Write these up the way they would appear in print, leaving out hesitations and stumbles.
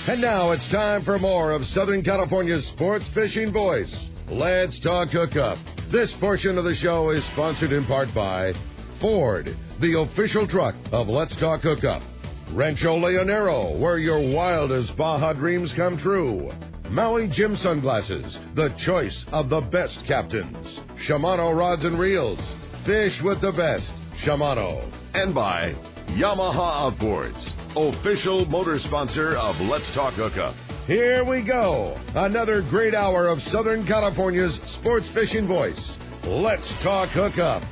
And now it's time for more of Southern California's sports fishing voice. Let's talk hookup. This portion of the show is sponsored in part by Ford, the official truck of Let's Talk Hookup. Rancho Leonero, where your wildest Baja dreams come true. Maui Jim Sunglasses, the choice of the best captains. Shimano Rods and Reels, fish with the best. Shimano. And by Yamaha Outboards, official motor sponsor of Let's Talk Hookup. Here we go. Another great hour of Southern California's sports fishing voice. Let's Talk Hookup.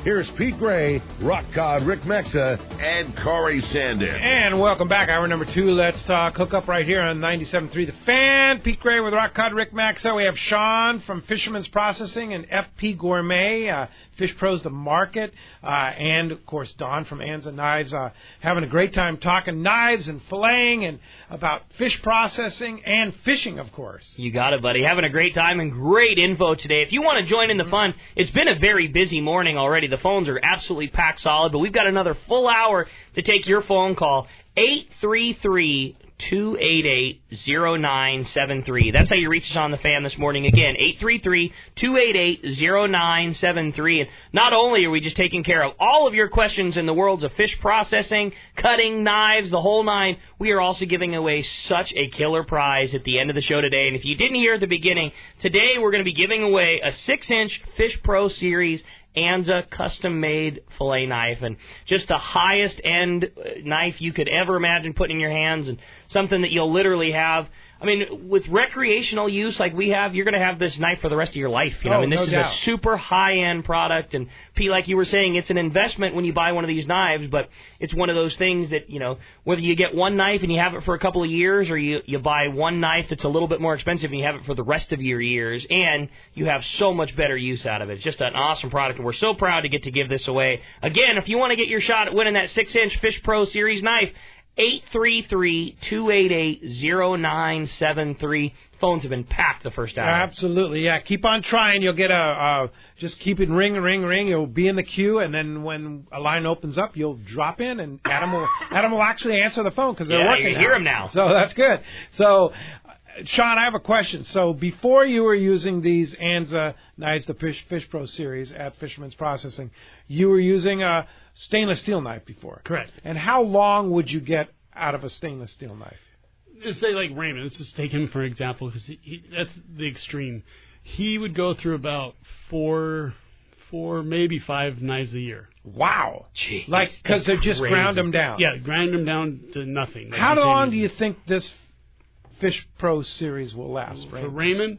Here's Pete Gray, Rock Cod Rick Mexa, and Corey Sandin. And welcome back. Hour number 2, Let's Talk Hookup right here on 97.3 The Fan. Pete Gray with Rock Cod Rick Mexa. We have Sean from Fisherman's Processing and FP Gourmet, Fish Pros The Market, and, of course, Don from Anza Knives, having a great time talking knives and filleting and about fish processing and fishing, of course. You got it, buddy. Having a great time and great info today. If you want to join in the fun, it's been a very busy morning already. The phones are absolutely packed solid, but we've got another full hour to take your phone call. 833-288-0973. That's how you reach us on the fan this morning. Again, 833-288-0973. And not only are we just taking care of all of your questions in the worlds of fish processing, cutting, knives, the whole nine, we are also giving away such a killer prize at the end of the show today. And if you didn't hear at the beginning, today we're going to be giving away a 6-inch Fish Pro Series Anza custom-made fillet knife, and just the highest-end knife you could ever imagine putting in your hands, and something that you'll literally have. I mean, with recreational use like we have, you're going to have this knife for the rest of your life. You know, this is a super high-end product, and Pete, like you were saying, it's an investment when you buy one of these knives, but it's one of those things that, you know, whether you get one knife and you have it for a couple of years, or you buy one knife that's a little bit more expensive and you have it for the rest of your years, and you have so much better use out of it. It's just an awesome product, and we're so proud to get to give this away. Again, if you want to get your shot at winning that 6-inch Fish Pro Series knife, 833-288-0973. Phones have been packed the first hour. Absolutely, yeah. Keep on trying. You'll get just keep it ring. You'll be in the queue, and then when a line opens up, you'll drop in, and Adam will actually answer the fish because they're working. You hear him now. So that's good. So, Sean, I have a question. So before you were using these Anza knives, the Fish Pro Series at Fisherman's Processing, you were using a stainless steel knife before. Correct. And how long would you get out of a stainless steel knife? Let's say like Raymond. Let's just take him for example, because that's the extreme. He would go through about four, maybe 5 knives a year. Wow. Jeez, like, because they just ground them down. Yeah, grind them down to nothing. How long do you think this Fish Pro Series will last, Raymond? For Raymond,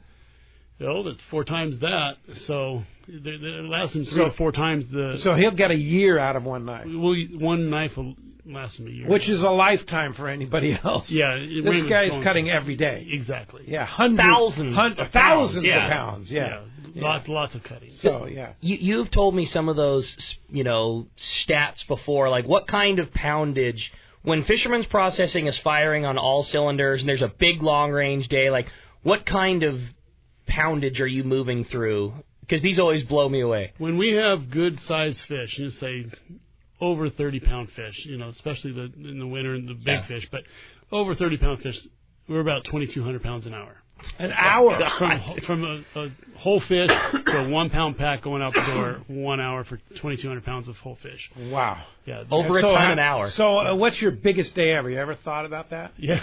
that's 4 times that. So it lasts him 3 to 4 times the. So he'll get a year out of one knife. Well, one knife will last him a year. Which is a lifetime for anybody else. Yeah. This guy's cutting every day. Exactly. Yeah, thousands of pounds. Yeah. Lots of cutting. So, yeah. You've told me some of those, stats before, like what kind of poundage, when Fisherman's Processing is firing on all cylinders and there's a big long-range day, like what kind of poundage are you moving through? Because these always blow me away. When we have good-sized fish, you say over 30-pound fish, especially in the winter and the big fish, but over 30-pound fish, we're about 2,200 pounds an hour. An hour? From a whole fish to a 1-pound pack going out the door, 1 hour for 2,200 pounds of whole fish. Wow. Yeah. Over a ton an hour. So what's your biggest day ever? You ever thought about that? Yeah.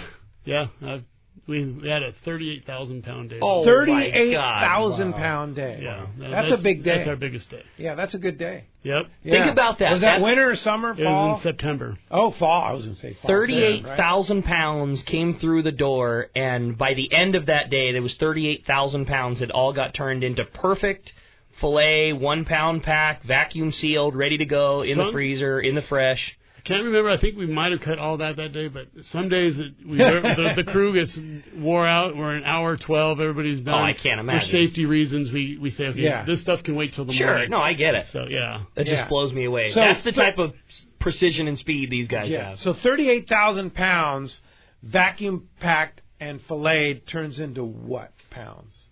We had a 38,000-pound day. Oh, 38,000-pound day. Yeah. That's a big day. That's our biggest day. Yeah, that's a good day. Yep. Yeah. Think about that. Was that winter or summer, fall? It was in September. Oh, fall. I was going to say fall. 38,000 pounds came through the door, and by the end of that day, there was 38,000 pounds that all got turned into perfect filet, 1-pound pack, vacuum sealed, ready to go in the freezer, in the fresh. Can't remember. I think we might have cut all that day, but some days the crew gets wore out. We're an hour 12. Everybody's done. Oh, I can't imagine. For safety reasons, we say, okay, this stuff can wait till the morning. Sure. No, I get it. So, yeah. That just blows me away. So that's the type of precision and speed these guys have. So 38,000 pounds vacuum packed and filleted turns into what pounds?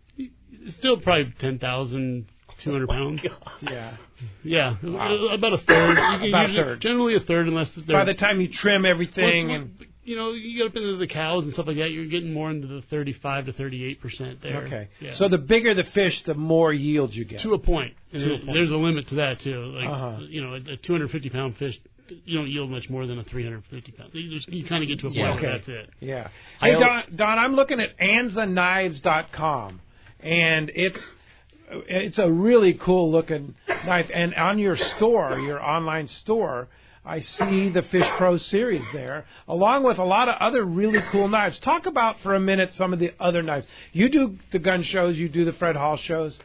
Still probably 10,200 pounds. Yeah. Yeah, wow. About a third. About a third. Generally a third, unless by the time you trim everything. you get up into the cows and stuff like that, you're getting more into the 35 to 38% there. Okay. Yeah. So the bigger the fish, the more yield you get. To a point. To a point. There's a limit to that, too. Like, a 250-pound fish, you don't yield much more than a 350-pound. You kind of get to a point where that's it. Yeah. Hey, Don, I'm looking at AnzaKnives.com, and it's a really cool looking knife. And on your store, your online store, I see the Fish Pro series there, along with a lot of other really cool knives. Talk about for a minute some of the other knives. You do the gun shows, you do the Fred Hall shows.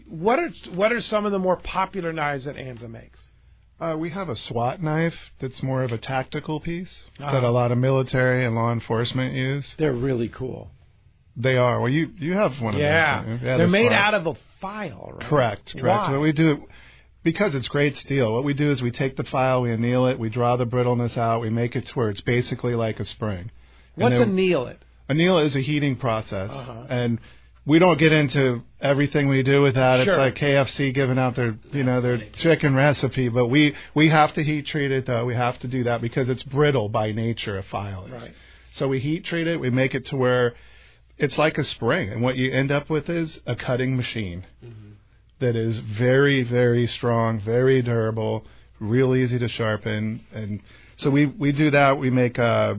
What are some of the more popular knives that Anza makes? We have a SWAT knife that's more of a tactical piece that a lot of military and law enforcement use. They're really cool. They are. Well, you have one of them. Yeah, they're made out of a file, right? Correct. Why? What we do, because it's great steel, what we do is we take the file, we anneal it, we draw the brittleness out, we make it to where it's basically like a spring. What's anneal it? Anneal is a heating process, and we don't get into everything we do with that. Sure. It's like KFC giving out their chicken recipe, but we have to heat treat it though. We have to do that because it's brittle by nature. A file is. Right. So we heat treat it. We make it to where it's like a spring, and what you end up with is a cutting machine that is very, very strong, very durable, real easy to sharpen, and so we do that. We make a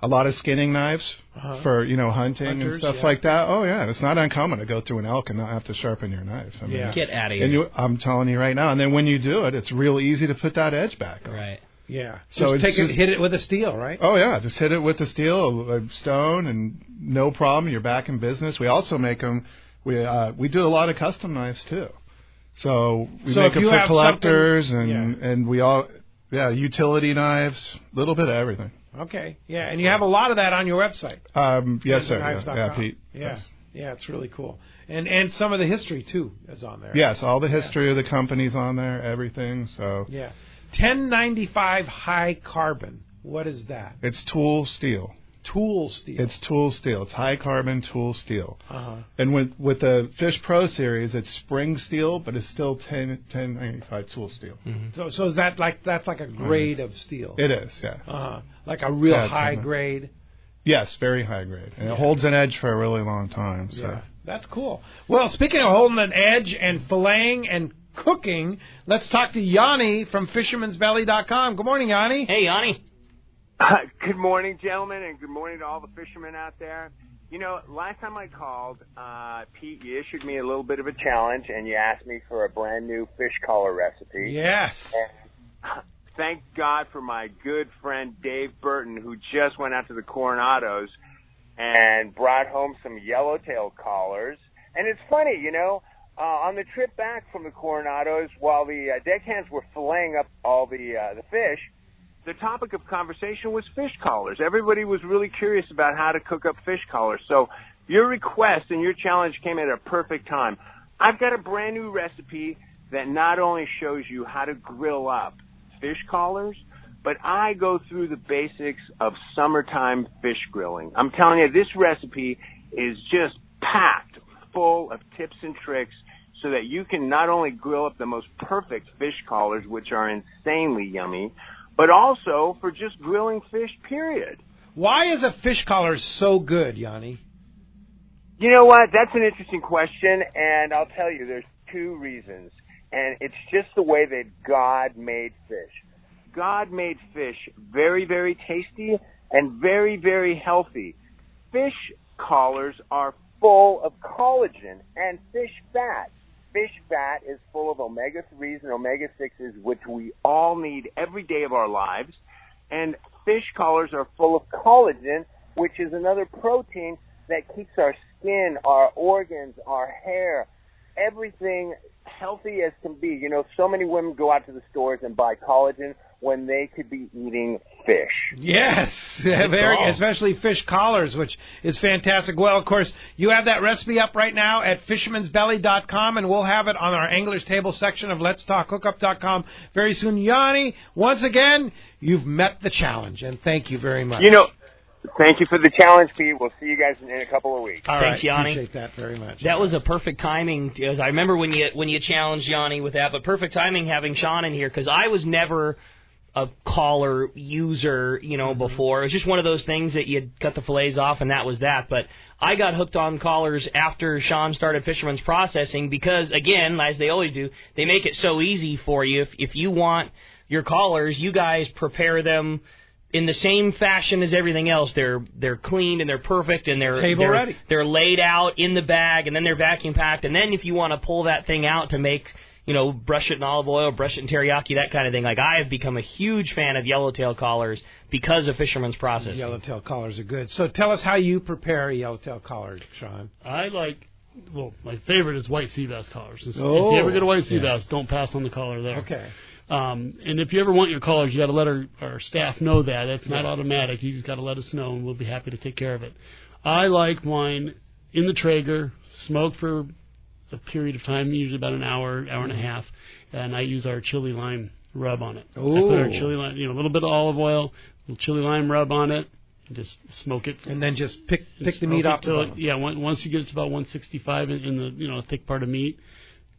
lot of skinning knives for hunting and stuff like that. Oh yeah, it's not uncommon to go through an elk and not have to sharpen your knife. I mean, get out of here. I'm telling you right now. And then when you do it, it's real easy to put that edge back on. Right. Yeah. So hit it with a steel, right? Oh yeah, just hit it with the steel, a stone, and no problem. You're back in business. We also make them. We do a lot of custom knives too. So we make them for collectors and we all utility knives, a little bit of everything. Okay. Yeah, and you have a lot of that on your website. Yes, sir. Yeah, Pete. Yeah. Yes. Yeah, it's really cool. And some of the history too is on there. Yes, all the history of the company's on there, everything. So 1095 high carbon. What is that? It's tool steel. Tool steel. It's tool steel. It's high carbon tool steel. And with the Fish Pro series, it's spring steel, but it's still 1095 tool steel. So is that's like a grade of steel? It is, yeah. Like a real high grade. Yes, very high grade, and it holds an edge for a really long time. So. Yeah, that's cool. Well, speaking of holding an edge and filleting and cooking, let's talk to Yanni from FishermansBelly.com. Good morning, Yanni. Hey, Yanni. Good morning, gentlemen, and good morning to all the fishermen out there. Last time I called, Pete, you issued me a little bit of a challenge, and you asked me for a brand new fish collar recipe. Yes. And thank God for my good friend Dave Burton, who just went out to the Coronados and brought home some yellowtail collars. And it's funny, on the trip back from the Coronados, while the deckhands were filleting up all the fish, the topic of conversation was fish collars. Everybody was really curious about how to cook up fish collars. So your request and your challenge came at a perfect time. I've got a brand new recipe that not only shows you how to grill up fish collars, but I go through the basics of summertime fish grilling. I'm telling you, this recipe is just packed full of tips and tricks so that you can not only grill up the most perfect fish collars, which are insanely yummy, but also for just grilling fish, period. Why is a fish collar so good, Yanni? You know what? That's an interesting question, and I'll tell you, there's two reasons. And it's just the way that God made fish. God made fish very, very tasty and very, very healthy. Fish collars are full of collagen and fish fat. Fish fat is full of omega-3s and omega-6s, which we all need every day of our lives. And fish collars are full of collagen, which is another protein that keeps our skin, our organs, our hair, everything healthy as can be. So many women go out to the stores and buy collagen when they could be eating fish. Yes, especially fish collars, which is fantastic. Well, of course, you have that recipe up right now at FishermansBelly.com, and we'll have it on our Angler's Table section of Let'sTalkHookup.com very soon. Yanni, once again, you've met the challenge, and thank you very much. Thank you for the challenge, Pete. We'll see you guys in a couple of weeks. All Thanks, right, Yanni. Appreciate that very much. That was a perfect timing. I remember when you challenged Yanni with that, but perfect timing having Sean in here because I was never a collar user, before. It was just one of those things that you'd cut the fillets off and that was that. But I got hooked on collars after Sean started Fisherman's Processing because, again, as they always do, they make it so easy for you. If you want your collars, you guys prepare them in the same fashion as everything else. They're cleaned and they're perfect and they're laid out in the bag and then they're vacuum packed. And then if you want to pull that thing out to make, brush it in olive oil, brush it in teriyaki, that kind of thing. Like, I have become a huge fan of yellowtail collars because of Fisherman's Processing. Yellowtail collars are good. So tell us how you prepare a yellowtail collar, Sean. My favorite is white sea bass collars. If you ever get a white sea bass, don't pass on the collar there. Okay. And if you ever want your collars, you got to let our staff know that. That's not automatic. You just got to let us know, and we'll be happy to take care of it. I like mine in the Traeger, smoked for a period of time, usually about an hour, hour and a half, and I use our chili lime rub on it. Ooh. I put our chili lime, a little bit of olive oil, a little chili lime rub on it, and just smoke it. And then just pick the meat off the bone. Yeah, once you get it to about 165 in the thick part of meat,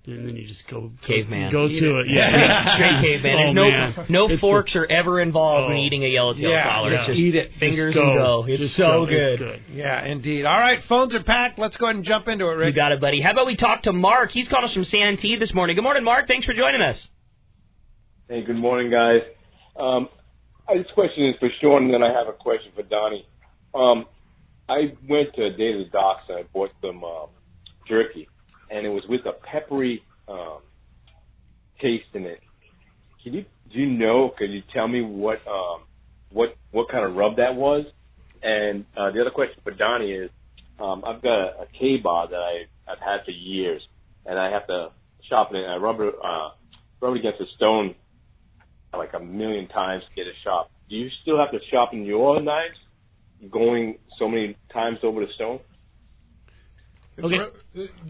and then you just go caveman. Go to it. Yeah. Straight caveman. There's no forks are ever involved when eating a yellowtail collar. It's just eat it. Fingers and go. It's so good. It's good. Yeah, indeed. All right, phones are packed. Let's go ahead and jump into it, Rick. You got it, buddy. How about we talk to Mark? He's calling us from Santee this morning. Good morning, Mark. Thanks for joining us. Hey, good morning, guys. This question is for Sean, and then I have a question for Donnie. I went to Daily Docks and I bought some jerky, and it was with a peppery taste in it. Could you tell me what kind of rub that was? And the other question for Donnie is, I've got a K-bar that I've had for years, and I have to sharpen it. And I rub it against a stone like a million times to get it sharp. Do you still have to sharpen your knives going so many times over the stone? Okay.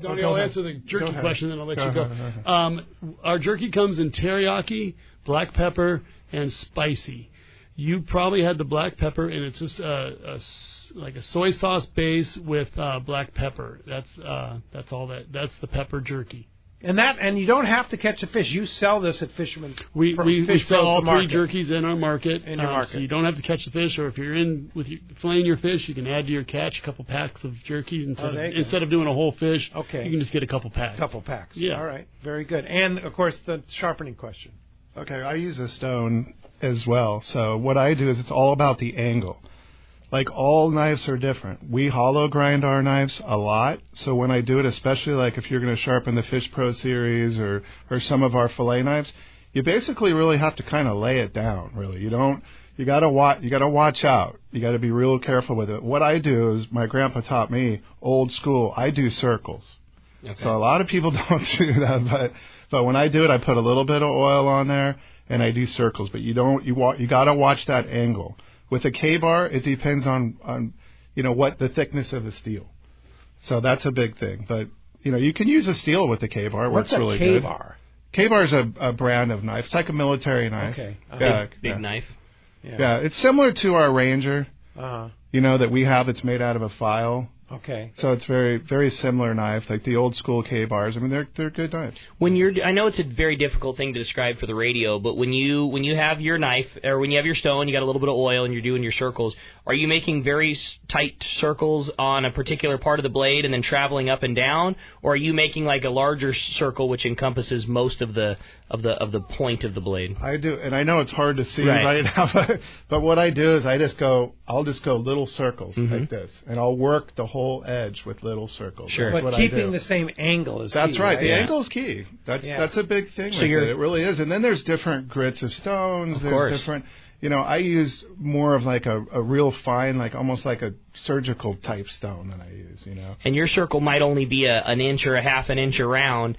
Donnie, I'll answer the jerky question, then I'll let you go. Our jerky comes in teriyaki, black pepper, and spicy. You probably had the black pepper, and it's just like a soy sauce base with black pepper. That's all that. That's the pepper jerky. And you don't have to catch a fish. You sell this at Fisherman's. We sell all three jerkies in our market. In your market. So you don't have to catch the fish, or if you're in with filleting your fish, you can add to your catch a couple packs of jerky instead of doing a whole fish. Okay. You can just get a couple packs. Yeah. All right. Very good. And of course the sharpening question. Okay, I use a stone as well. So what I do is it's all about the angle. Like, all knives are different. We hollow grind our knives a lot, so when I do it, especially like if you're going to sharpen the Fish Pro series or some of our fillet knives, you basically really have to kind of lay it down. Really, you got to watch out. You got to be real careful with it. What I do is, my grandpa taught me old school. I do circles. Okay. So a lot of people don't do that, but when I do it, I put a little bit of oil on there and I do circles. But you got to watch that angle. With a K-bar, it depends on what the thickness of the steel. So that's a big thing. But you can use a steel with the K-bar. What's really a K-bar? Good. K-bar is a brand of knife. It's like a military knife. Okay. Big knife. Yeah, it's similar to our Ranger. That we have. It's made out of a file. Okay. So it's very, very similar knife, like the old school K-bars. I mean, they're good knives. I know it's a very difficult thing to describe for the radio, but when you have your knife, or when you have your stone, you got a little bit of oil and you're doing your circles, are you making very tight circles on a particular part of the blade and then traveling up and down, or are you making like a larger circle which encompasses most of the point of the blade? I do, and I know it's hard to see right now, but what I do is I'll just go little circles like this, and I'll work the whole edge with little circles. Sure. But keeping the same angle is That's key, right. right? The angle is key. That's a big thing. So it really is. And then there's different grits of stones. There's different. I use more of like a real fine, like almost like a surgical type stone that I use. And your circle might only be an inch or a half an inch around.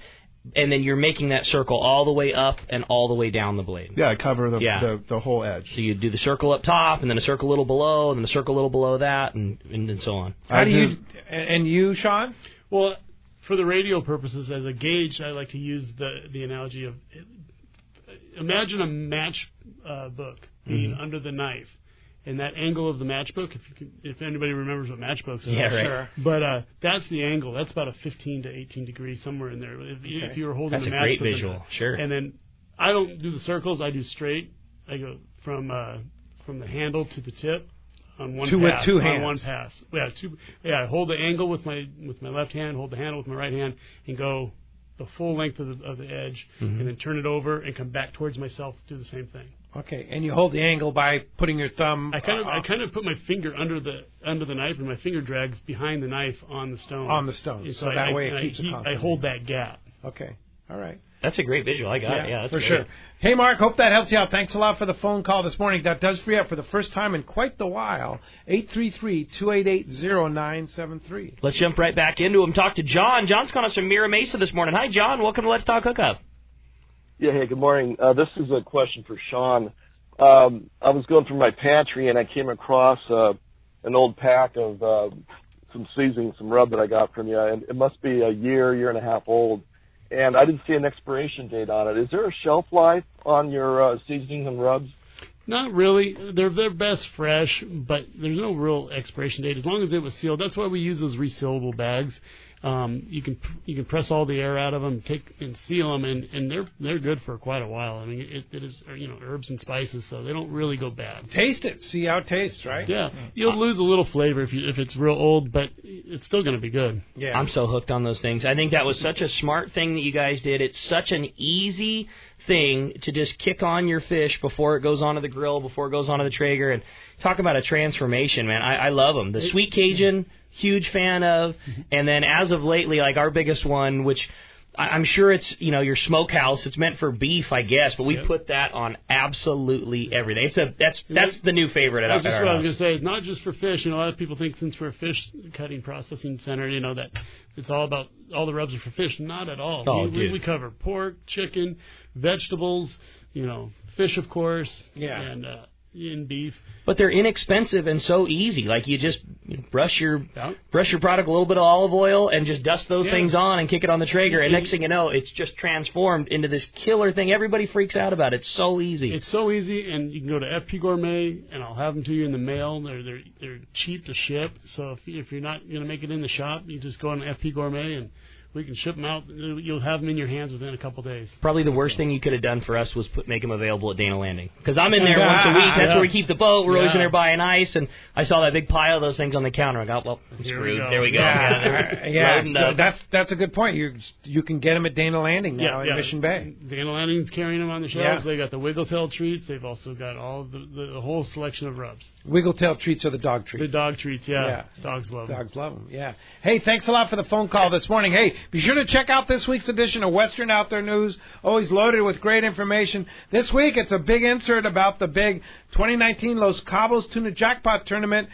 And then you're making that circle all the way up and all the way down the blade. Yeah, I cover the whole edge. So you do the circle up top, and then a circle a little below, and then a circle a little below that, and so on. And you, Sean? Well, for the radio purposes, as a gauge, I like to use the analogy of, imagine a match book being under the knife. And that angle of the matchbook, if anybody remembers what matchbooks are, sure. But that's the angle. That's about a 15 to 18 degrees, somewhere in there. If you were holding the matchbook. That's a great visual, sure. And then I don't do the circles. I do straight. from the handle to the tip on one pass. With two hands. On one pass. I hold the angle with my left hand, hold the handle with my right hand, and go the full length of the edge, and then turn it over and come back towards myself. Do the same thing. Okay, and you hold the angle by putting your thumb. I kind of put my finger under the knife, and my finger drags behind the knife on the stone. On the stone, so that way it keeps it constant. I hold that gap. Okay, all right. That's a great visual. I got it. Yeah, that's for great. sure. Hey, Mark, hope that helps you out. Thanks a lot for the phone call this morning. That does free up for the first time in quite the while. 833-288-0973. Let's jump right back into him. Talk to John. John's calling us from Mira Mesa this morning. Hi, John. Welcome to Let's Talk Hookup. Yeah, hey, good morning. This is a question for Sean. I was going through my pantry, and I came across an old pack of some seasoning, some rub that I got from you, and it must be a year and a half old. And I didn't see an expiration date on it. Is there a shelf life on your seasonings and rubs? Not really. They're best fresh, but there's no real expiration date as long as it was sealed. That's why we use those resealable bags. You can press all the air out of them, and seal them, and they're good for quite a while. I mean, it is herbs and spices, so they don't really go bad. Taste it, see how it tastes, right? Yeah, you'll lose a little flavor if it's real old, but it's still going to be good. Yeah, I'm so hooked on those things. I think that was such a smart thing that you guys did. It's such an easy thing to just kick on your fish before it goes onto the grill, before it goes onto the Traeger, and talk about a transformation, man. I love them. The Sweet Cajun, huge fan of, and then as of lately, like our biggest one, which I'm sure it's your smokehouse. It's meant for beef, I guess, but we put that on absolutely everything. That's the new favorite at our house. That's what I was going to say. It's not just for fish. A lot of people think since we're a fish cutting processing center, that it's all about all the rubs are for fish. Not at all. Oh, we cover pork, chicken, vegetables, fish, of course, and in beef. But they're inexpensive and so easy. Like you just brush your product, a little bit of olive oil, and just dust those things on and kick it on the Traeger. And next thing you know, it's just transformed into this killer thing. Everybody freaks out about it. It's so easy. It's so easy, and you can go to FP Gourmet, and I'll have them to you in the mail. They're cheap to ship. So if you're not going to make it in the shop, you just go on FP Gourmet and we can ship them out. You'll have them in your hands within a couple days. Probably the worst thing you could have done for us was make them available at Dana Landing. Because I'm in there once a week. That's where we keep the boat. We're always in there buying ice. And I saw that big pile of those things on the counter. I got, I'm screwed. There we go. So that's a good point. You can get them at Dana Landing now in Mission Bay. Dana Landing's carrying them on the shelves. They got the Wiggletail treats. They've also got all the whole selection of rubs. Wiggletail treats are the dog treats. The dog treats, Dogs love them. Dogs love them, Hey, thanks a lot for the phone call this morning. Hey, be sure to check out this week's edition of Western Outdoor News, always loaded with great information. This week, it's a big insert about the big 2019 Los Cabos Tuna Jackpot Tournament.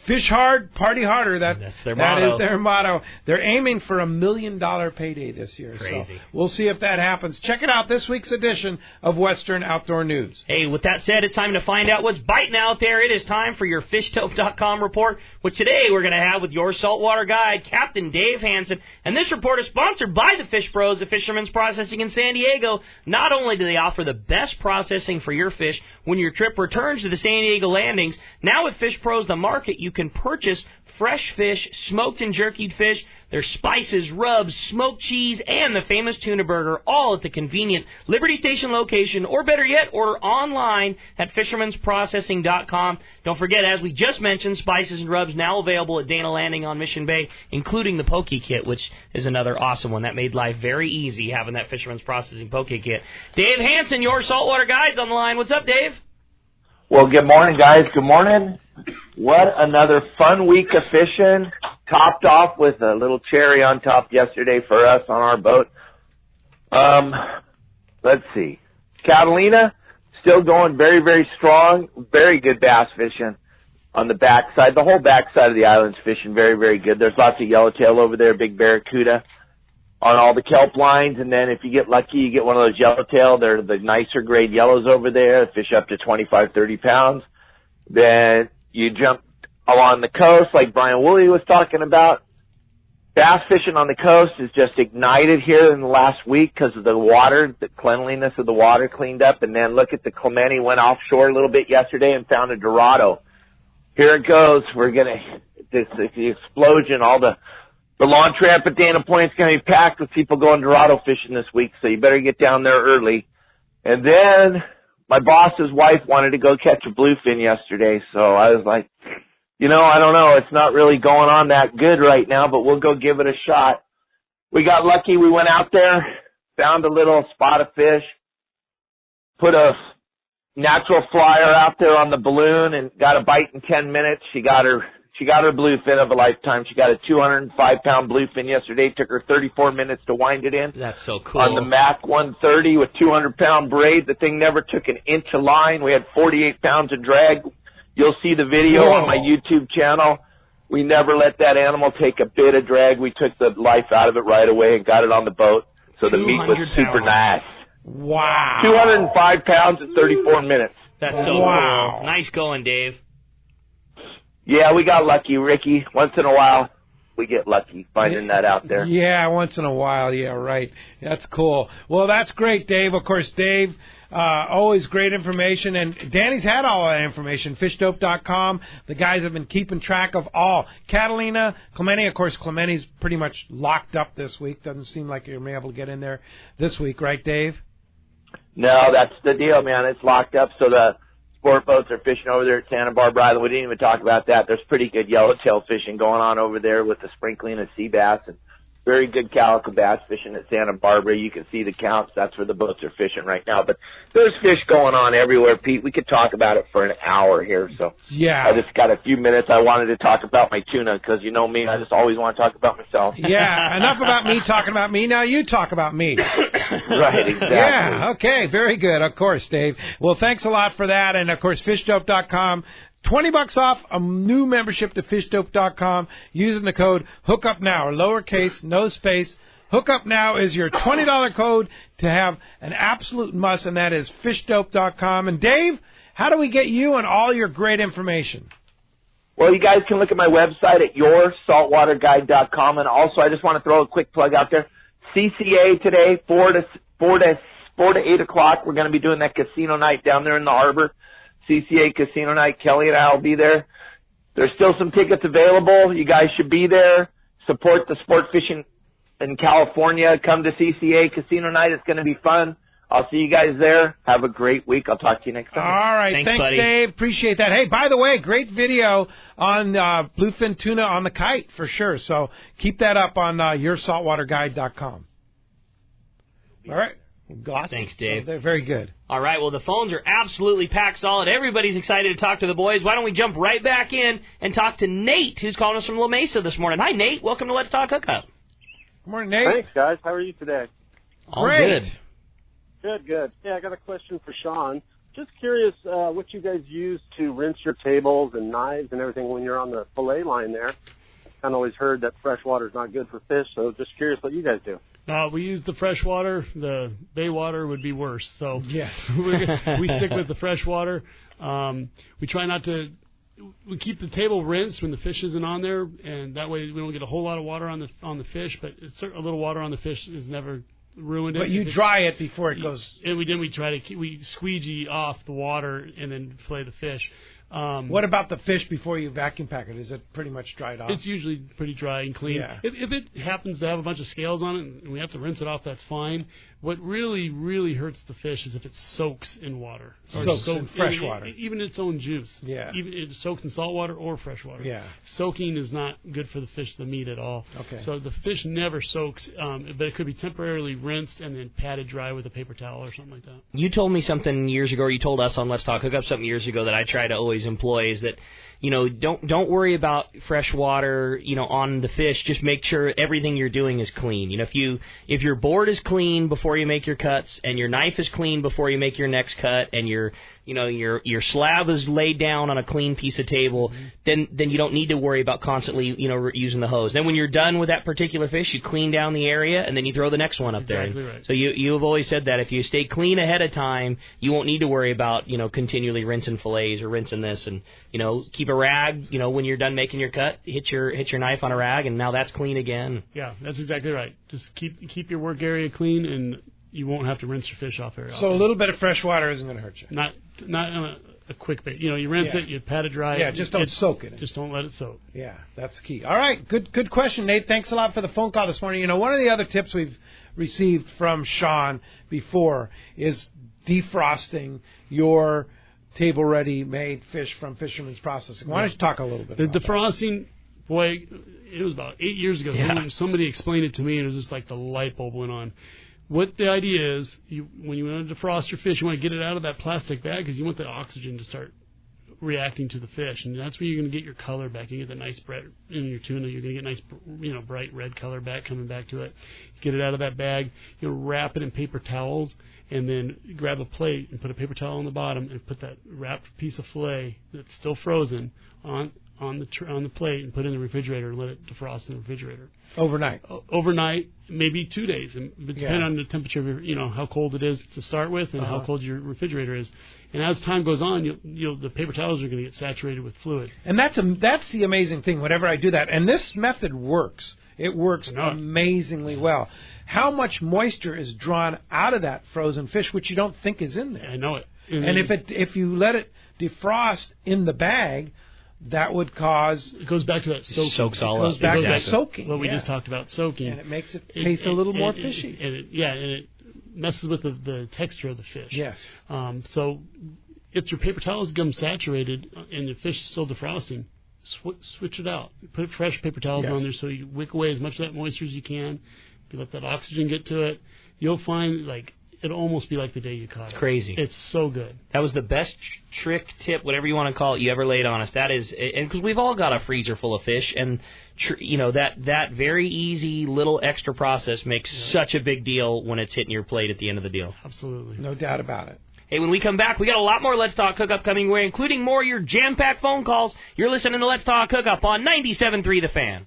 Fish hard, party harder. That's their motto. That is their motto. They're aiming for $1 million payday this year. Crazy. So we'll see if that happens. Check it out, this week's edition of Western Outdoor News. Hey, with that said, it's time to find out what's biting out there. It is time for your FishTope.com report, which today we're going to have with your saltwater guide, Captain Dave Hansen. And this report is sponsored by the Fish Pros at Fisherman's Processing in San Diego. Not only do they offer the best processing for your fish when your trip returns to the San Diego landings, now with Fish Pros The Market, you can purchase fresh fish, smoked and jerkied fish, their spices, rubs, smoked cheese, and the famous tuna burger, all at the convenient Liberty Station location, or better yet, order online at fishermansprocessing.com. Don't forget, as we just mentioned, spices and rubs now available at Dana Landing on Mission Bay, including the Poke Kit, which is another awesome one. That made life very easy, having that Fisherman's Processing Poke Kit. Dave Hansen, your saltwater guide's on the line. What's up, Dave? Well, good morning, guys. Good morning. What another fun week of fishing, topped off with a little cherry on top yesterday for us on our boat. Let's see. Catalina, still going very, very strong. Very good bass fishing on the backside. The whole backside of the island's fishing very, very good. There's lots of yellowtail over there, big barracuda on all the kelp lines. And then if you get lucky, you get one of those yellowtail. They're the nicer grade yellows over there. Fish up to 25, 30 pounds. Then you jump along the coast like Brian Woolley was talking about. Bass fishing on the coast is just ignited here in the last week because of the water, the cleanliness of the water cleaned up. And then look at the Clemente, went offshore a little bit yesterday and found a Dorado. Here it goes. We're going to, the explosion, all the launch ramp at Dana Point's going to be packed with people going Dorado fishing this week, so you better get down there early. And then my boss's wife wanted to go catch a bluefin yesterday, so I was like, I don't know. It's not really going on that good right now, but we'll go give it a shot. We got lucky. We went out there, found a little spot of fish, put a natural flyer out there on the balloon, and got a bite in 10 minutes. She got her bluefin of a lifetime. She got a 205-pound bluefin yesterday. Took her 34 minutes to wind it in. That's so cool. On the Mac 130 with 200-pound braid. The thing never took an inch of line. We had 48 pounds of drag. You'll see the video on my YouTube channel. We never let that animal take a bit of drag. We took the life out of it right away and got it on the boat. So the meat was super nice. Wow. 205 pounds in 34 minutes. That's so cool. Nice going, Dave. Yeah, we got lucky, Ricky. Once in a while, we get lucky finding that out there. Yeah, once in a while. Yeah, right. That's cool. Well, that's great, Dave. Of course, Dave, always great information. And Danny's had all that information, fishdope.com. The guys have been keeping track of all. Catalina, Clemente, of course, Clemente's pretty much locked up this week. Doesn't seem like you're able to get in there this week, right, Dave? No, that's the deal, man. It's locked up, so the sport boats are fishing over there at Santa Barbara Island. We didn't even talk about that. There's pretty good yellowtail fishing going on over there with the sprinkling of sea bass and very good calico bass fishing at Santa Barbara. You can see the counts. That's where the boats are fishing right now. But there's fish going on everywhere, Pete. We could talk about it for an hour here. So yeah, I just got a few minutes. I wanted to talk about my tuna because you know me. I just always want to talk about myself. Yeah, enough about me talking about me. Now you talk about me. Right, exactly. Yeah, okay, very good. Of course, Dave. Well, thanks a lot for that. And, of course, fishdope.com. $20 off a new membership to fishdope.com using the code HOOKUPNOW, or lowercase, no space. Hookup Now is your $20 code to have an absolute must, and that is fishdope.com. And, Dave, how do we get you and all your great information? Well, you guys can look at my website at yoursaltwaterguide.com. And also, I just want to throw a quick plug out there. CCA today, 4 to 8 o'clock. We're going to be doing that casino night down there in the harbor. CCA Casino Night. Kelly and I will be there. There's still some tickets available. You guys should be there. Support the sport fishing in California. Come to CCA Casino Night. It's going to be fun. I'll see you guys there. Have a great week. I'll talk to you next time. All right. Thanks buddy. Dave. Appreciate that. Hey, by the way, great video on bluefin tuna on the kite for sure. So keep that up on yoursaltwaterguide.com. All right. Awesome. Thanks, Dave. So they're very good. All right, well, the phones are absolutely packed solid. Everybody's excited to talk to the boys. Why don't we jump right back in and talk to Nate, who's calling us from La Mesa this morning. Hi, Nate. Welcome to Let's Talk Hookup. Good morning, Nate. Thanks, guys. How are you today? All great. Good. Yeah, I got a question for Sean. Just curious what you guys use to rinse your tables and knives and everything when you're on the fillet line there. I've kind of always heard that fresh water is not good for fish, so just curious what you guys do. We use the fresh water. The bay water would be worse. So yeah, we stick with the fresh water. We try not to. We keep the table rinsed when the fish isn't on there, and that way we don't get a whole lot of water on the fish. But a little water on the fish is never ruined it. But you dry it before it goes. And we try to we squeegee off the water and then fillet the fish. What about the fish before you vacuum pack it? Is it pretty much dried off? It's usually pretty dry and clean. Yeah. If it happens to have a bunch of scales on it and we have to rinse it off, that's fine. What really, really hurts the fish is if it soaks in water. Soaks in fresh water. Even its own juice. Yeah. Even it soaks in salt water or fresh water. Yeah. Soaking is not good for the fish, the meat at all. Okay. So the fish never soaks, but it could be temporarily rinsed and then patted dry with a paper towel or something like that. You told me something years ago, or you told us on Let's Talk Hookup something years ago that I try to always employ is that, don't worry about fresh water, on the fish. Just make sure everything you're doing is clean. If your board is clean before you make your cuts, and your knife is clean before you make your next cut, and your slab is laid down on a clean piece of table, then you don't need to worry about constantly, using the hose. Then when you're done with that particular fish, you clean down the area, and then you throw the next one up there. Exactly right. So you have always said that if you stay clean ahead of time, you won't need to worry about, continually rinsing fillets or rinsing this, and, keep a rag, when you're done making your cut, hit your knife on a rag, and now that's clean again. Yeah, that's exactly right. Just keep your work area clean, and you won't have to rinse your fish off very often. So a little bit of fresh water isn't going to hurt you. Not on a quick bit. You rinse it, you pat it dry. Yeah, just don't soak it. Just don't let it soak. Yeah, that's key. All right, good question, Nate. Thanks a lot for the phone call this morning. One of the other tips we've received from Sean before is defrosting your table-ready made fish from Fisherman's Processing. Why don't you talk a little bit about defrosting, boy, it was about 8 years ago. Yeah. Somebody explained it to me, and it was just like the light bulb went on. What the idea is, when you want to defrost your fish, you want to get it out of that plastic bag because you want the oxygen to start reacting to the fish, and that's where you're going to get your color back. You get the nice bright in your tuna. You're going to get nice, bright red color back coming back to it. Get it out of that bag. You'll wrap it in paper towels, and then grab a plate and put a paper towel on the bottom and put that wrapped piece of fillet that's still frozen on the plate and put it in the refrigerator and let it defrost in the refrigerator. Overnight, maybe 2 days, and depending on the temperature of your, how cold it is to start with and how cold your refrigerator is. And as time goes on, the paper towels are going to get saturated with fluid. And that's the amazing thing. Whenever I do that, and this method works. It works amazingly well. How much moisture is drawn out of that frozen fish, which you don't think is in there? I know it. And if you let it defrost in the bag, that would cause... It goes back to that soaking. Soaks all up. It goes back to soaking. What we just talked about, soaking. And it makes it taste a little more fishy. And it messes with the texture of the fish. Yes. So if your paper towels become saturated and the fish is still defrosting, switch it out. Put fresh paper towels on there so you wick away as much of that moisture as you can. You let that oxygen get to it. You'll find, it'll almost be like the day you caught it. It's crazy. It's so good. That was the best trick, tip, whatever you want to call it, you ever laid on us. That is, and because we've all got a freezer full of fish, and that very easy little extra process makes such a big deal when it's hitting your plate at the end of the deal. Absolutely. No doubt about it. Hey, when we come back, we got a lot more Let's Talk Hookup coming your way, including more of your jam-packed phone calls. You're listening to Let's Talk Hookup on 97.3 The Fan.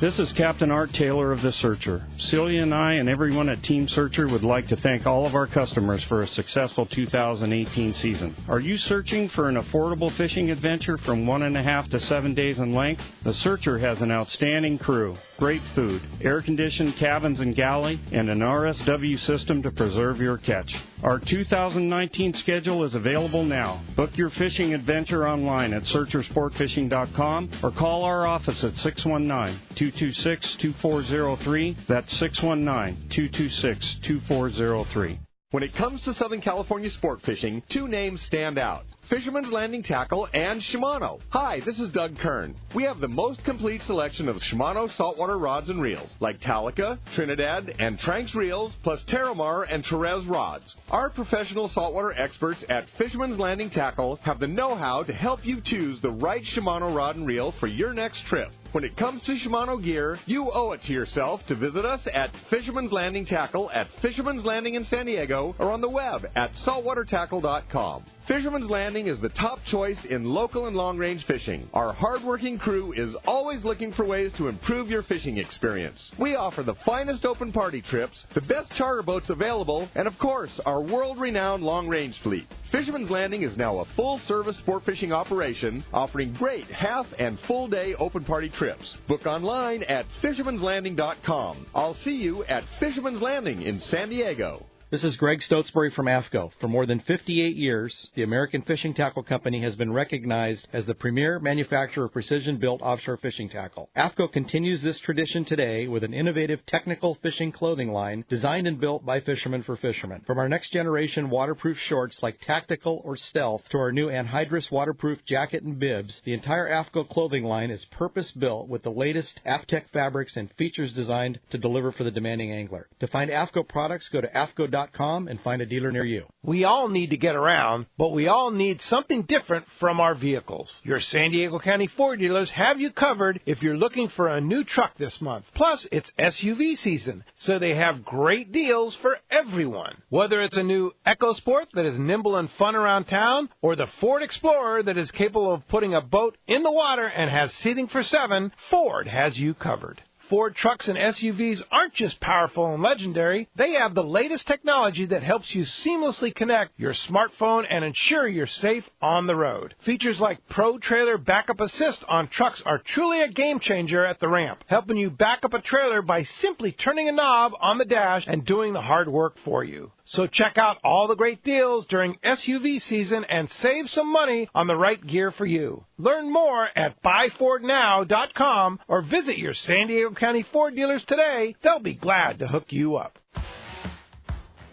This is Captain Art Taylor of The Searcher. Celia and I and everyone at Team Searcher would like to thank all of our customers for a successful 2018 season. Are you searching for an affordable fishing adventure from 1.5 to 7 days in length? The Searcher has an outstanding crew, great food, air-conditioned cabins and galley, and an RSW system to preserve your catch. Our 2019 schedule is available now. Book your fishing adventure online at searchersportfishing.com or call our office at 619-226-2403. That's 619-226-2403. When it comes to Southern California sport fishing, two names stand out: Fisherman's Landing Tackle and Shimano. Hi, this is Doug Kern. We have the most complete selection of Shimano saltwater rods and reels, like Talica, Trinidad, and Tranks reels, plus Terramar and Therese rods. Our professional saltwater experts at Fisherman's Landing Tackle have the know-how to help you choose the right Shimano rod and reel for your next trip. When it comes to Shimano gear, you owe it to yourself to visit us at Fisherman's Landing Tackle at Fisherman's Landing in San Diego or on the web at saltwatertackle.com. Fisherman's Landing is the top choice in local and long-range fishing. Our hard-working crew is always looking for ways to improve your fishing experience. We offer the finest open party trips, the best charter boats available, and of course, our world-renowned long-range fleet. Fisherman's Landing is now a full-service sport fishing operation, offering great half and full-day open party trips. Book online at fishermanslanding.com. I'll see you at Fisherman's Landing in San Diego. This is Greg Stotesbury from AFCO. For more than 58 years, the American Fishing Tackle Company has been recognized as the premier manufacturer of precision-built offshore fishing tackle. AFCO continues this tradition today with an innovative technical fishing clothing line designed and built by fishermen for fishermen. From our next-generation waterproof shorts like Tactical or Stealth to our new anhydrous waterproof jacket and bibs, the entire AFCO clothing line is purpose-built with the latest AFTEC fabrics and features designed to deliver for the demanding angler. To find AFCO products, go to AFCO.com and find a dealer near you. We all need to get around, but we all need something different from our vehicles. Your San Diego County Ford dealers have you covered if you're looking for a new truck this month. Plus, it's SUV season, so they have great deals for everyone. Whether it's a new EcoSport that is nimble and fun around town, or the Ford Explorer that is capable of putting a boat in the water and has seating for 7, Ford has you covered. Ford trucks and SUVs aren't just powerful and legendary. They have the latest technology that helps you seamlessly connect your smartphone and ensure you're safe on the road. Features like Pro Trailer Backup Assist on trucks are truly a game changer at the ramp, helping you back up a trailer by simply turning a knob on the dash and doing the hard work for you. So check out all the great deals during SUV season and save some money on the right gear for you. Learn more at buyfordnow.com or visit your San Diego County Ford dealers today. They'll be glad to hook you up.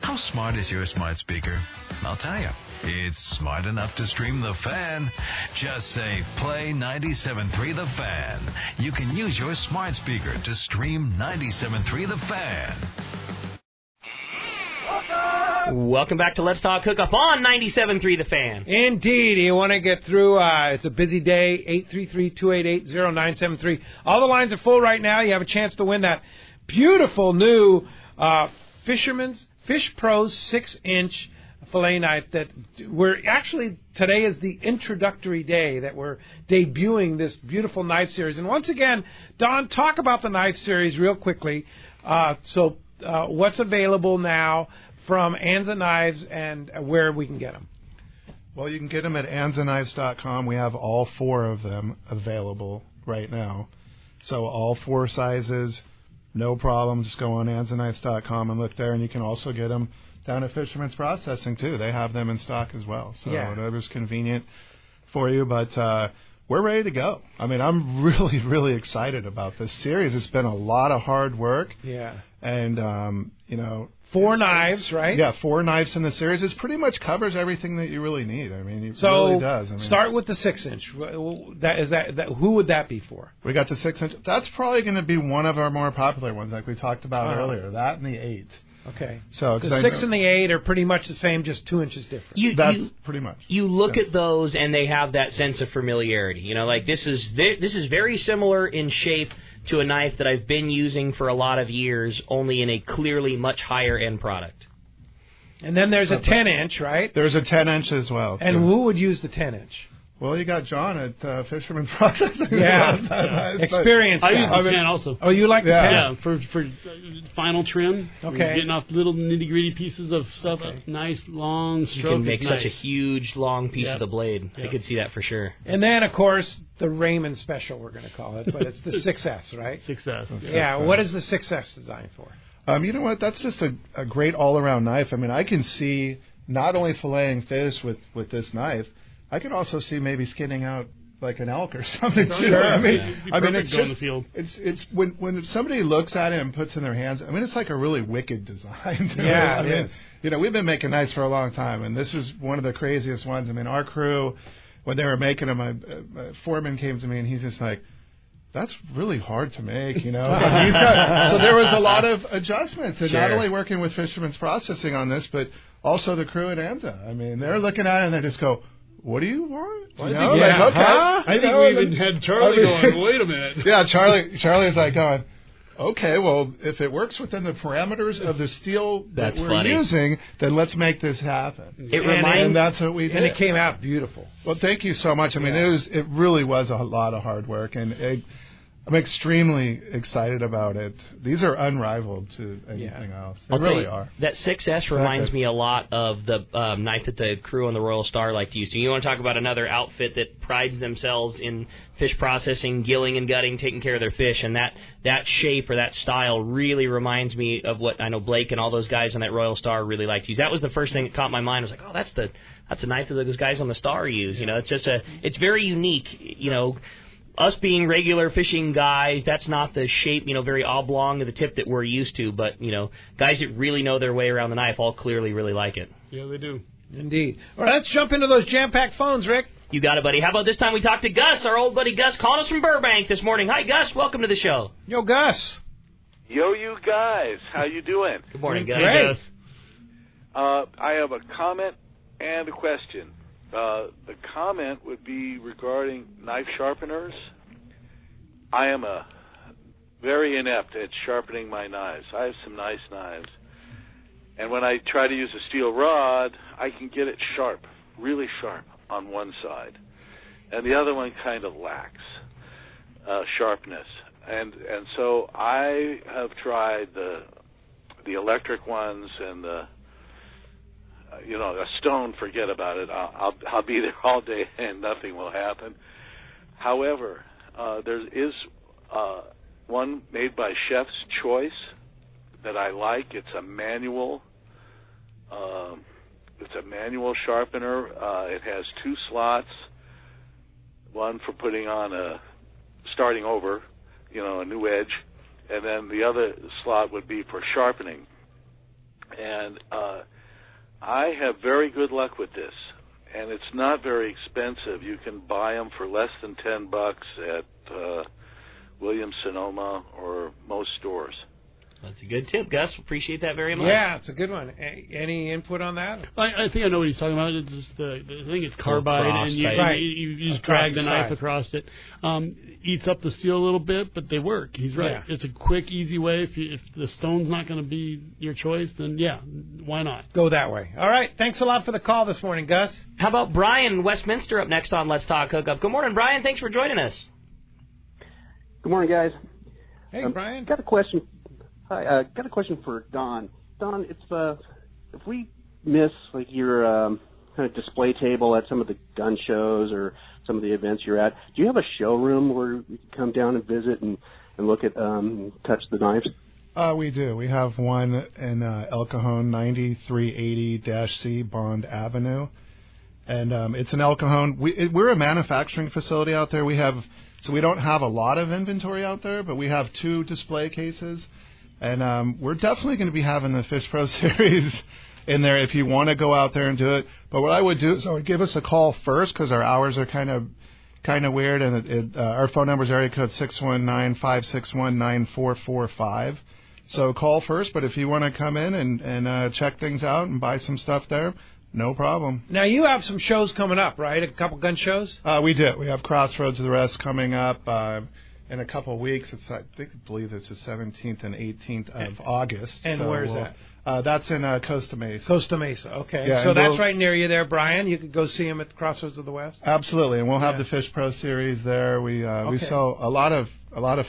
How smart is your smart speaker? I'll tell you. It's smart enough to stream The Fan. Just say, play 97.3 The Fan. You can use your smart speaker to stream 97.3 The Fan. Welcome back to Let's Talk Hookup on 97.3 The Fan. Indeed. You want to get through, it's a busy day, 833-288-0973. All the lines are full right now. You have a chance to win that beautiful new Fisherman's Fish Pros 6-inch fillet knife that today is the introductory day that we're debuting this beautiful knife series. And once again, Don, talk about the knife series real quickly. What's available now from Anza Knives and where we can get them? Well, you can get them at anzaknives.com. We have all 4 of them available right now. So all 4 sizes, no problem. Just go on anzaknives.com and look there, and you can also get them down at Fisherman's Processing, too. They have them in stock as well. So whatever's convenient for you. But we're ready to go. I mean, I'm really, really excited about this series. It's been a lot of hard work. Yeah. And, 4 knives, right? Yeah, 4 knives in the series. It pretty much covers everything that you really need. I mean, it really does. Start with the 6-inch. Who would that be for? We got the 6-inch. That's probably going to be one of our more popular ones, like we talked about earlier. That and the 8. Okay. So the 6 and the 8 are pretty much the same, just 2 inches different. That's pretty much. You look at those, and they have that sense of familiarity. Like this is very similar in shape to a knife that I've been using for a lot of years, only in a clearly much higher end product. And then there's a 10-inch, right? There's a 10-inch as well. And who would use the 10-inch? Well, you got John at Fisherman's Processing. Yeah, experience. I use the 10 also. Oh, you like the 10? Yeah, for final trim. Okay. Getting off little nitty-gritty pieces of stuff. Okay. Nice, long stroke. You can make such a huge, long piece of the blade. I could see that for sure. And then, of course, the Raymond Special, we're going to call it, but it's the 6S, right? 6S. Yeah, what is the 6S designed for? You know what? That's just a great all-around knife. I mean, I can see not only filleting fish with this knife, I could also see maybe skinning out like an elk or something. Sure. I mean, it's just the field. It's when somebody looks at it and puts it in their hands. I mean, it's like a really wicked design. Yeah, it is. We've been making knives for a long time, and this is one of the craziest ones. I mean, our crew, when they were making them, my foreman came to me and he's just like, "That's really hard to make," So there was a lot of adjustments, and not only working with Fisherman's Processing on this, but also the crew at Anza. I mean, they're looking at it and they just go, "What do you want?" I think we even had Charlie going, "Wait a minute." Yeah, Charlie's like going, "Okay, well, if it works within the parameters of the steel that we're using, then let's make this happen." And that's what we did. And it came out beautiful. Well, thank you so much. I mean, it really was a lot of hard work, and I'm extremely excited about it. These are unrivaled to anything else. They really are. That 6S reminds me a lot of the knife that the crew on the Royal Star like to use. So you want to talk about another outfit that prides themselves in fish processing, gilling and gutting, taking care of their fish, and that shape or that style really reminds me of what I know Blake and all those guys on that Royal Star really like to use. That was the first thing that caught my mind. I was like, oh, that's the knife that those guys on the Star use. It's very unique. Us being regular fishing guys, that's not the shape, very oblong of the tip that we're used to. But, guys that really know their way around the knife all clearly really like it. Yeah, they do. Indeed. All right, let's jump into those jam-packed phones, Rick. You got it, buddy. How about this time we talk to Gus, our old buddy Gus, calling us from Burbank this morning. Hi, Gus. Welcome to the show. Yo, Gus. Yo, you guys. How you doing? Good morning, Gus. Great. I have a comment and a question. The comment would be regarding knife sharpeners. I am very inept at sharpening my knives. I have some nice knives. And when I try to use a steel rod, I can get it sharp, really sharp on one side. And the other one kind of lacks sharpness. And so I have tried the electric ones and a stone, forget about it. I'll be there all day and nothing will happen. However, there is one made by Chef's Choice that I like. It's a manual. It's a manual sharpener. It has 2 slots. One for putting on starting over, a new edge, and then the other slot would be for sharpening. And I have very good luck with this. And it's not very expensive. You can buy them for less than $10 at Williams-Sonoma or most stores. That's a good tip, Gus. Appreciate that very much. Yeah, it's a good one. Any input on that? I think I know what he's talking about. It's just the thing. It's carbide, and you just drag the knife across it. Eats up the steel a little bit, but they work. He's right. Yeah. It's a quick, easy way. If the stone's not going to be your choice, then yeah, why not? Go that way. All right. Thanks a lot for the call this morning, Gus. How about Brian in Westminster up next on Let's Talk Hookup? Good morning, Brian. Thanks for joining us. Good morning, guys. Hey, Brian. Got a question. Hi, got a question for Don. Don, if we miss like your kind of display table at some of the gun shows or some of the events you're at, do you have a showroom where you can come down and visit and look at touch the knives? We do. We have one in El Cajon, 9380-C Bond Avenue, and it's in El Cajon. We're a manufacturing facility out there. We don't have a lot of inventory out there, but we have 2 display cases. And we're definitely going to be having the Fish Pro Series in there if you want to go out there and do it. But what I would do is I would give us a call first because our hours are kind of weird, and our phone number is area code 619-561-9445. So call first, but if you want to come in and check things out and buy some stuff there, no problem. Now, you have some shows coming up, right? A couple gun shows? We do. We have Crossroads of the Rest coming up in a couple of weeks. I believe it's the 17th and 18th of August. And where's that? That's in Costa Mesa. Costa Mesa, okay. Yeah, so that's right near you there, Brian. You could go see him at Crossroads of the West. Absolutely, and we'll have the Fish Pro Series there. We sell a lot of